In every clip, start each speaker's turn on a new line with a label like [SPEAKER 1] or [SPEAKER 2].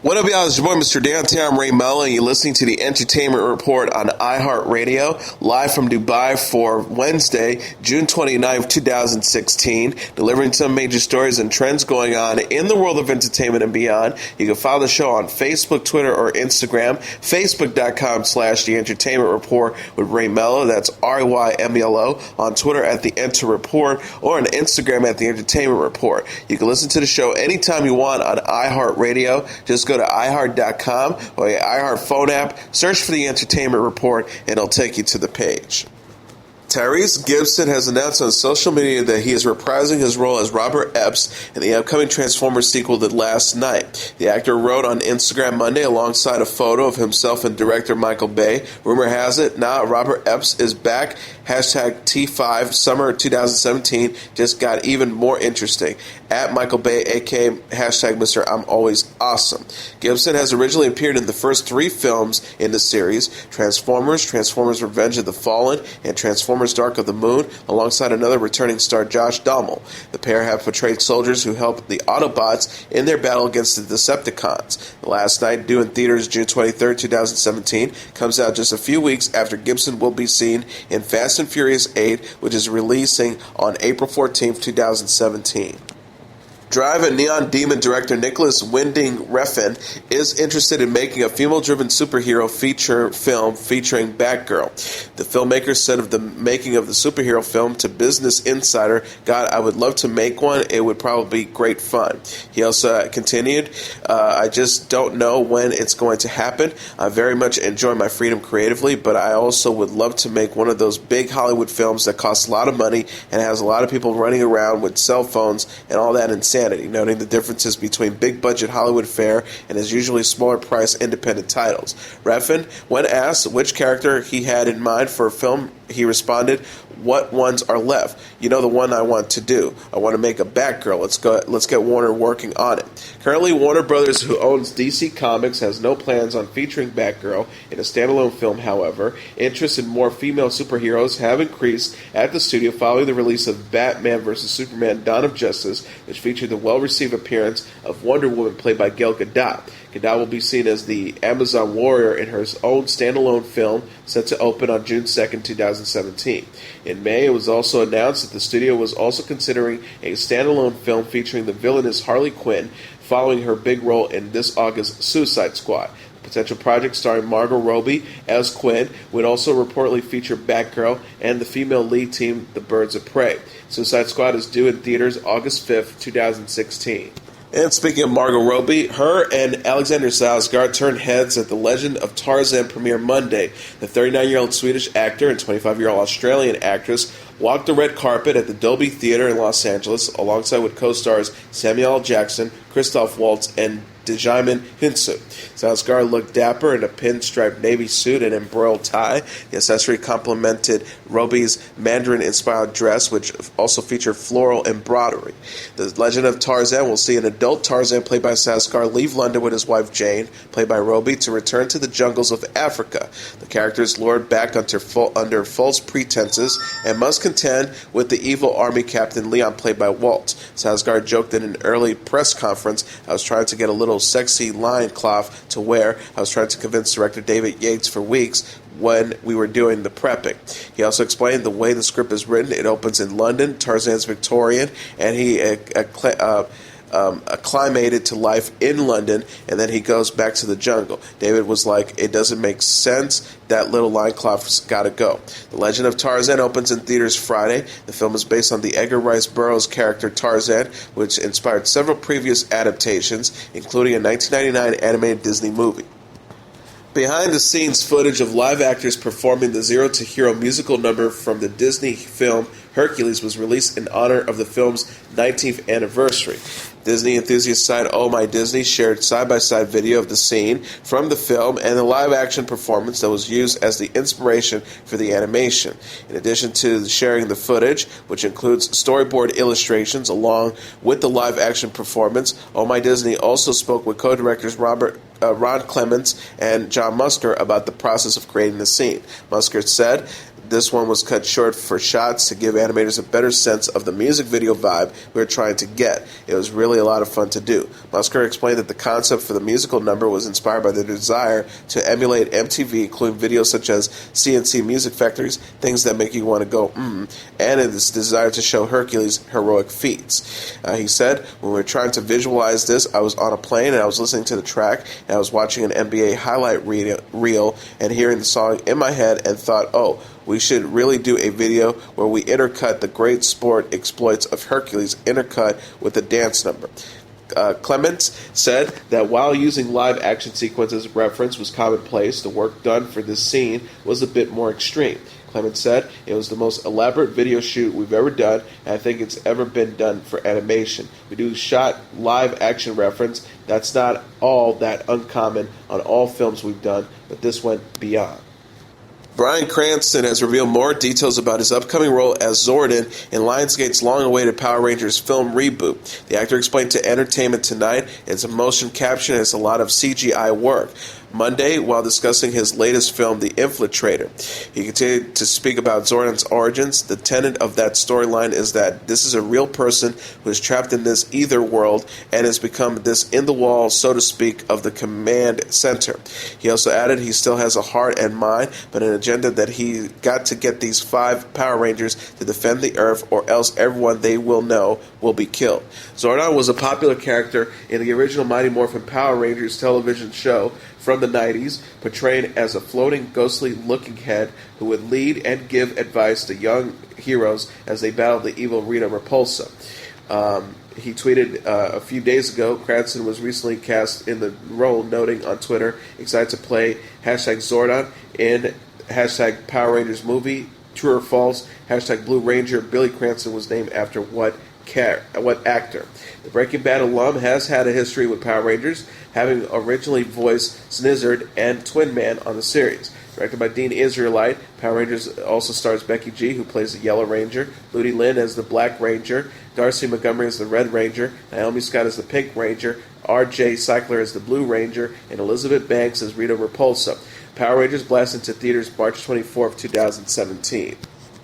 [SPEAKER 1] What up, y'all? It's your boy, Mr. Downtown Ray Melo, and you're listening to the Entertainment Report on iHeartRadio, live from Dubai for Wednesday, June 29th, 2016, delivering some major stories and trends going on in the world of entertainment and beyond. You can follow the show on Facebook, Twitter, or Instagram, facebook.com/The Entertainment Report with Ray Melo, that's RYMELO, on Twitter at The Enter Report, or on Instagram at The Entertainment Report. You can listen to the show anytime you want on iHeartRadio. Just go to iHeart.com or your iHeart phone app, search for The Entertainment Report, and it'll take you to the page. Tyrese Gibson has announced on social media that he is reprising his role as Robert Epps in the upcoming Transformers sequel The Last Night. The actor wrote on Instagram Monday alongside a photo of himself and director Michael Bay. Rumor has it, now Robert Epps is back. Hashtag T5 Summer 2017 just got even more interesting. At Michael Bay, aka hashtag Mr. I'm Always Awesome. Gibson has originally appeared in the first 3 films in the series, Transformers, Transformers Revenge of the Fallen, and Transformers Dark of the Moon, alongside another returning star, Josh Duhamel. The pair have portrayed soldiers who help the Autobots in their battle against the Decepticons. The Last Night, due in theaters June 23, 2017, comes out just a few weeks after Gibson will be seen in Fast and Furious 8, which is releasing on April 14, 2017. Drive and Neon Demon director Nicolas Winding Refn is interested in making a female-driven superhero feature film featuring Batgirl. The filmmaker said of the making of the superhero film to Business Insider, "God, I would love to make one. It would probably be great fun." He also continued, "I just don't know when it's going to happen. I very much enjoy my freedom creatively, but I also would love to make one of those big Hollywood films that costs a lot of money and has a lot of people running around with cell phones and all that insanity," noting the differences between big-budget Hollywood fare and his usually smaller-price independent titles. Refn, when asked which character he had in mind for a film, he responded, "What ones are left? You know the one I want to do. I want to make a Batgirl. Let's get Warner working on it." Currently, Warner Brothers, who owns DC Comics, has no plans on featuring Batgirl in a standalone film. However, interest in more female superheroes have increased at the studio following the release of Batman vs. Superman: Dawn of Justice, which featured the well-received appearance of Wonder Woman played by Gal Gadot. Gadot will be seen as the Amazon warrior in her own standalone film set to open on June 2nd, 2017. In May, it was also announced that the studio was also considering a standalone film featuring the villainous Harley Quinn following her big role in this August's Suicide Squad. The potential project starring Margot Robbie as Quinn would also reportedly feature Batgirl and the female lead team, the Birds of Prey. Suicide Squad is due in theaters August 5th, 2016. And speaking of Margot Robbie, her and Alexander Skarsgard turned heads at the Legend of Tarzan premiere Monday. The 39-year-old Swedish actor and 25-year-old Australian actress walked the red carpet at the Dolby Theater in Los Angeles alongside with co-stars Samuel L. Jackson, Christoph Waltz, and Djimon Hounsou. Skarsgard looked dapper in a pinstriped navy suit and embroiled tie. The accessory complemented Robbie's Mandarin-inspired dress, which also featured floral embroidery. The Legend of Tarzan will see an adult Tarzan, played by Skarsgard, leave London with his wife Jane, played by Robbie, to return to the jungles of Africa. The character is lured back under false pretenses and must contend with the evil army captain Leon, played by Walt. Skarsgard joked in an early press conference, "I was trying to get a little sexy loincloth to wear. I was trying to convince director David Yates for weeks when we were doing the prepping." He also explained the way the script is written. It opens in London, Tarzan's Victorian, and he acclimated to life in London, and then he goes back to the jungle. David was like, "It doesn't make sense. That little loincloth's gotta go." The Legend of Tarzan opens in theaters Friday. The film is based on the Edgar Rice Burroughs character Tarzan, which inspired several previous adaptations, including a 1999 animated Disney movie. Behind-the-scenes footage of live actors performing the Zero to Hero musical number from the Disney film Hercules was released in honor of the film's 19th anniversary. Disney enthusiast site Oh My Disney shared side-by-side video of the scene from the film and the live-action performance that was used as the inspiration for the animation. In addition to sharing the footage, which includes storyboard illustrations along with the live-action performance, Oh My Disney also spoke with co-directors Ron Clements and John Musker about the process of creating the scene. Musker said, this one was cut short for shots to give animators a better sense of the music video vibe we were trying to get. It was really a lot of fun to do. Musker explained that the concept for the musical number was inspired by the desire to emulate MTV, including videos such as CNC Music Factories, things that make you want to go, and this desire to show Hercules' heroic feats. He said, when we were trying to visualize this, I was on a plane and I was listening to the track and I was watching an NBA highlight reel and hearing the song in my head and thought, oh, we should really do a video where we intercut the great sport exploits of Hercules intercut with a dance number. Clements said that while using live action sequences reference was commonplace, the work done for this scene was a bit more extreme. Clements said, it was the most elaborate video shoot we've ever done, and I think it's ever been done for animation. We do shot live action reference. That's not all that uncommon on all films we've done, but this went beyond. Bryan Cranston has revealed more details about his upcoming role as Zordon in Lionsgate's long-awaited Power Rangers film reboot. The actor explained to Entertainment Tonight it's a motion capture and it's a lot of CGI work. Monday, while discussing his latest film, The Infiltrator, he continued to speak about Zordon's origins. The tenet of that storyline is that this is a real person who is trapped in this ether world and has become this in-the-wall, so to speak, of the command center. He also added he still has a heart and mind, but an agenda that he got to get these 5 Power Rangers to defend the Earth, or else everyone they will know will be killed. Zordon was a popular character in the original Mighty Morphin Power Rangers television show from the 90s, portrayed as a floating, ghostly-looking head who would lead and give advice to young heroes as they battled the evil Rita Repulsa. He tweeted a few days ago, Cranston was recently cast in the role, noting on Twitter, excited to play #Zordon in #Power Rangers movie, true or false, #Blue Ranger, Billy Cranston was named after what actor. The Breaking Bad alum has had a history with Power Rangers, having originally voiced Snizzard and Twin Man on the series. Directed by Dean Israelite, Power Rangers also stars Becky G, who plays the Yellow Ranger, Ludi Lin as the Black Ranger, Darcy Montgomery as the Red Ranger, Naomi Scott as the Pink Ranger, R.J. Cycler as the Blue Ranger, and Elizabeth Banks as Rita Repulsa. Power Rangers blast into theaters March 24th, 2017.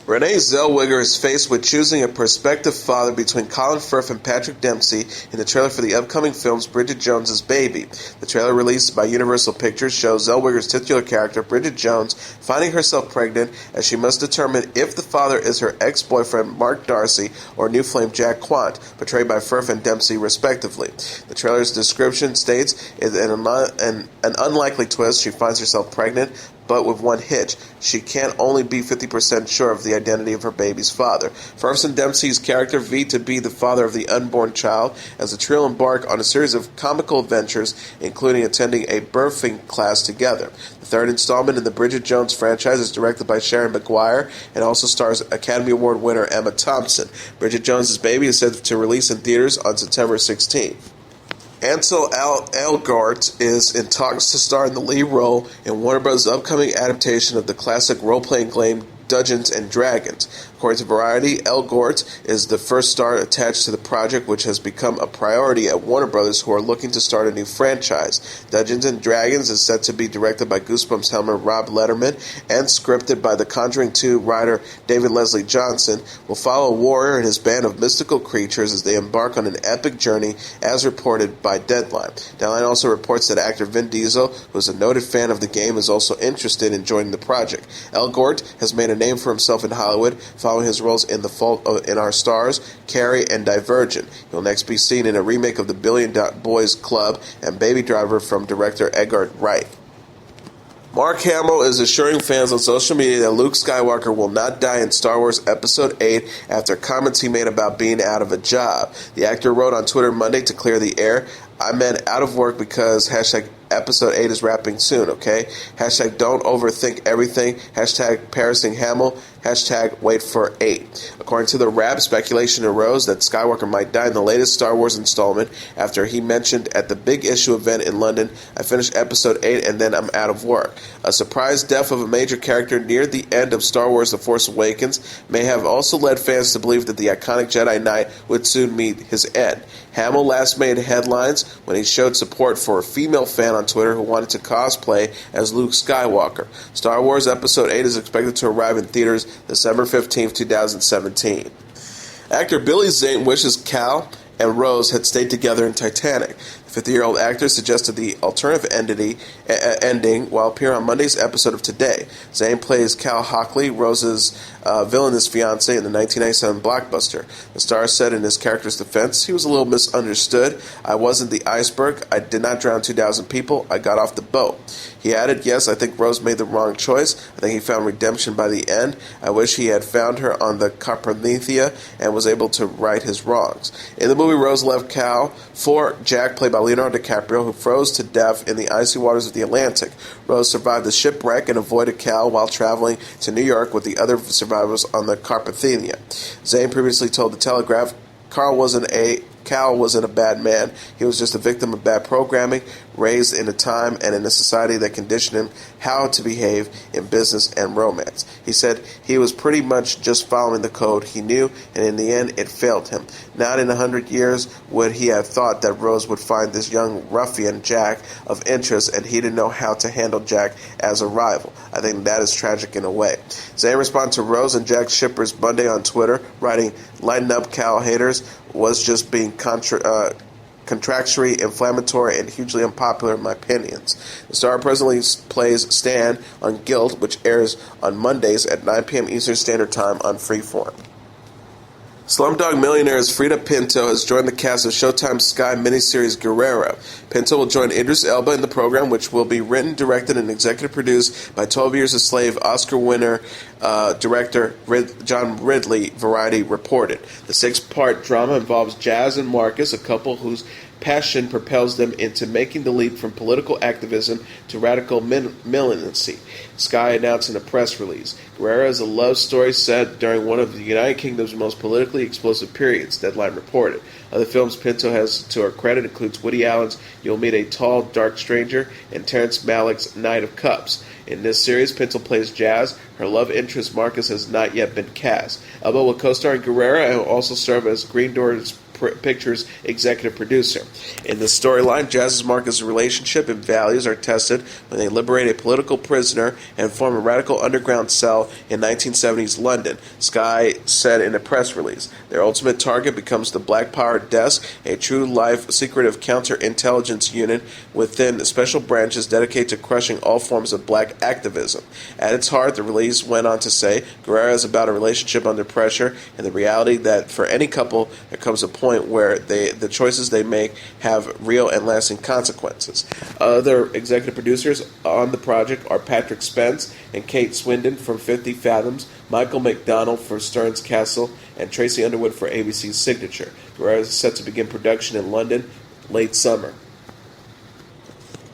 [SPEAKER 1] Renee Zellweger is faced with choosing a prospective father between Colin Firth and Patrick Dempsey in the trailer for the upcoming film's Bridget Jones Baby. The trailer released by Universal Pictures shows Zellweger's titular character, Bridget Jones, finding herself pregnant as she must determine if the father is her ex-boyfriend Mark Darcy or new flame Jack Quant, portrayed by Firth and Dempsey respectively. The trailer's description states, in an unlikely twist, she finds herself pregnant, but with one hitch. She can't only be 50% sure of the identity of her baby's father. Firth and Dempsey's character V to be the father of the unborn child, as the trio embark on a series of comical adventures, including attending a birthing class together. The third installment in the Bridget Jones franchise is directed by Sharon Maguire and also stars Academy Award winner Emma Thompson. Bridget Jones' Baby is set to release in theaters on September 16th. Ansel Elgort is in talks to star in the lead role in Warner Bros.' upcoming adaptation of the classic role-playing game Dungeons and Dragons. According to Variety, Elgort is the first star attached to the project, which has become a priority at Warner Bros., who are looking to start a new franchise. Dungeons and Dragons is set to be directed by Goosebumps helmer Rob Letterman and scripted by The Conjuring 2 writer David Leslie Johnson. Will follow a warrior and his band of mystical creatures as they embark on an epic journey, as reported by Deadline. Deadline also reports that actor Vin Diesel, who is a noted fan of the game, is also interested in joining the project. Elgort has made a name for himself in Hollywood, following his roles in The Fault in Our Stars, Carrie, and Divergent. He'll next be seen in a remake of The Billion Boys Club and Baby Driver from director Edgar Wright. Mark Hamill is assuring fans on social media that Luke Skywalker will not die in Star Wars Episode 8 after comments he made about being out of a job. The actor wrote on Twitter Monday to clear the air, I meant out of work because Episode 8 is wrapping soon, okay? Don't overthink everything. Parroting Hamill. Wait for 8. According to The Wrap, speculation arose that Skywalker might die in the latest Star Wars installment after he mentioned at the Big Issue event in London, "I finished episode 8 and then I'm out of work." A surprise death of a major character near the end of Star Wars The Force Awakens may have also led fans to believe that the iconic Jedi Knight would soon meet his end. Hamill last made headlines when he showed support for a female fan on Twitter who wanted to cosplay as Luke Skywalker. Star Wars Episode 8 is expected to arrive in theaters December 15, 2017. Actor Billy Zane wishes Cal and Rose had stayed together in Titanic. The 50-year-old actor suggested the alternative ending while appearing on Monday's episode of Today. Zane plays Cal Hockley, Rose's villainous fiancé in the 1997 blockbuster. The star said in his character's defense, "He was a little misunderstood. I wasn't the iceberg. I did not drown 2,000 people. I got off the boat." He added, "Yes, I think Rose made the wrong choice. I think he found redemption by the end. I wish he had found her on the Carpathia and was able to right his wrongs." In the movie, Rose left Cal for Jack, played by Leonardo DiCaprio, who froze to death in the icy waters of the Atlantic. Rose survived the shipwreck and avoided Cal while traveling to New York with the other survivors on the Carpathia. Zane previously told The Telegraph, Cal wasn't a bad man. He was just a victim of bad programming, raised in a time and in a society that conditioned him how to behave in business and romance. He said he was pretty much just following the code he knew, and in the end it failed him. Not in 100 years would he have thought that Rose would find this young ruffian Jack of interest, and he didn't know how to handle Jack as a rival. I think that is tragic in a way. Zane responded to Rose and Jack shippers Monday on Twitter, writing, "Lighten up, Cal haters, was just being contractory, inflammatory, and hugely unpopular in my opinions." The star presently plays Stan on Guild, which airs on Mondays at 9 p.m. Eastern Standard Time on Freeform. Slumdog Millionaire's Freida Pinto has joined the cast of Showtime's Sky miniseries Guerilla. Pinto will join Idris Elba in the program, which will be written, directed, and executive produced by 12 Years a Slave Oscar winner director John Ridley, Variety reported. The 6-part drama involves Jazz and Marcus, a couple whose passion propels them into making the leap from political activism to radical militancy, Sky announced in a press release. Guerilla is a love story set during one of the United Kingdom's most politically explosive periods, Deadline reported. Other films Pinto has to her credit includes Woody Allen's You'll Meet a Tall, Dark Stranger and Terrence Malick's Knight of Cups. In this series, Pinto plays Jazz. Her love interest, Marcus, has not yet been cast. Elba will co-star in Guerilla and will also serve as Green Doors Pictures executive producer. In the storyline, Jazz's Marcus' relationship and values are tested when they liberate a political prisoner and form a radical underground cell in 1970s London, Sky said in a press release. Their ultimate target becomes the Black Power Desk, a true-life secretive counterintelligence unit within special branches dedicated to crushing all forms of black activism. At its heart, the release went on to say, Guerilla is about a relationship under pressure and the reality that for any couple there comes a point where the choices they make have real and lasting consequences. Other executive producers on the project are Patrick Spence and Kate Swindon from 50 Fathoms, Michael McDonald for Stearns Castle, and Tracy Underwood for ABC's Signature. Guerrilla is set to begin production in London late summer.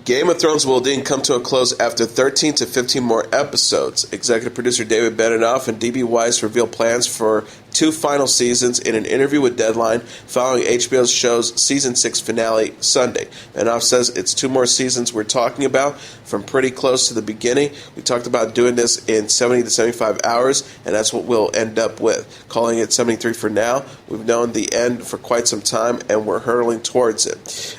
[SPEAKER 1] Game of Thrones will indeed come to a close after 13 to 15 more episodes. Executive producer David Benioff and D.B. Weiss revealed plans for 2 final seasons in an interview with Deadline following HBO's show's Season 6 finale Sunday. Benioff says it's 2 more seasons we're talking about, from pretty close to the beginning. We talked about doing this in 70 to 75 hours, and that's what we'll end up with. Calling it 73 for now. We've known the end for quite some time, and we're hurtling towards it.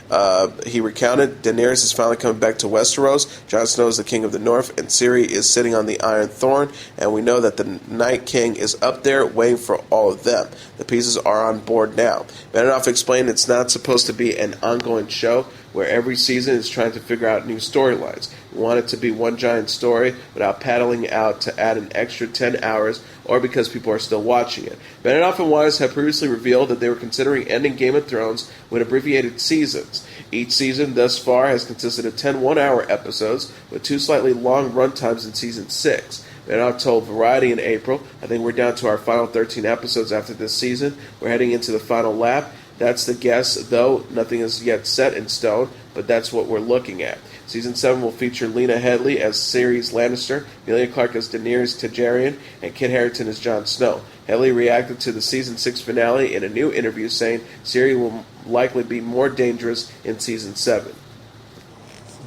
[SPEAKER 1] He recounted, Daenerys is finally coming back to Westeros, Jon Snow is the king of the north, and Ciri is sitting on the Iron Throne, and we know that the Night King is up there waiting for all of them. The pieces are on board now. Benioff explained it's not supposed to be an ongoing show where every season is trying to figure out new storylines. We want it to be one giant story without paddling out to add an extra 10 hours or because people are still watching it. Benioff and Weiss have previously revealed that they were considering ending Game of Thrones with abbreviated seasons. Each season thus far has consisted of 10 one-hour episodes with 2 slightly long runtimes in Season 6. Benioff told Variety in April, I think we're down to our final 13 episodes after this season. We're heading into the final lap. That's the guess, though nothing is yet set in stone, but that's what we're looking at. Season 7 will feature Lena Headey as Cersei Lannister, Emilia Clarke as Daenerys Targaryen, and Kit Harington as Jon Snow. Headey reacted to the Season 6 finale in a new interview, saying Cersei will likely be more dangerous in Season 7.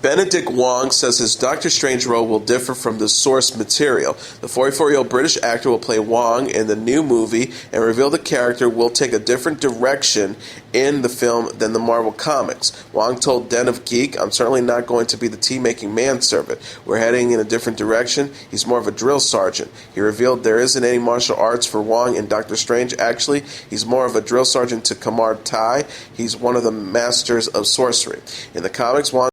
[SPEAKER 1] Benedict Wong says his Doctor Strange role will differ from the source material. The 44-year-old British actor will play Wong in the new movie and revealed the character will take a different direction in the film than the Marvel Comics. Wong told Den of Geek, "I'm certainly not going to be the tea-making manservant. We're heading in a different direction. He's more of a drill sergeant." He revealed there isn't any martial arts for Wong in Doctor Strange. Actually, he's more of a drill sergeant to Kamar Tai. He's one of the masters of sorcery. In the comics, Wong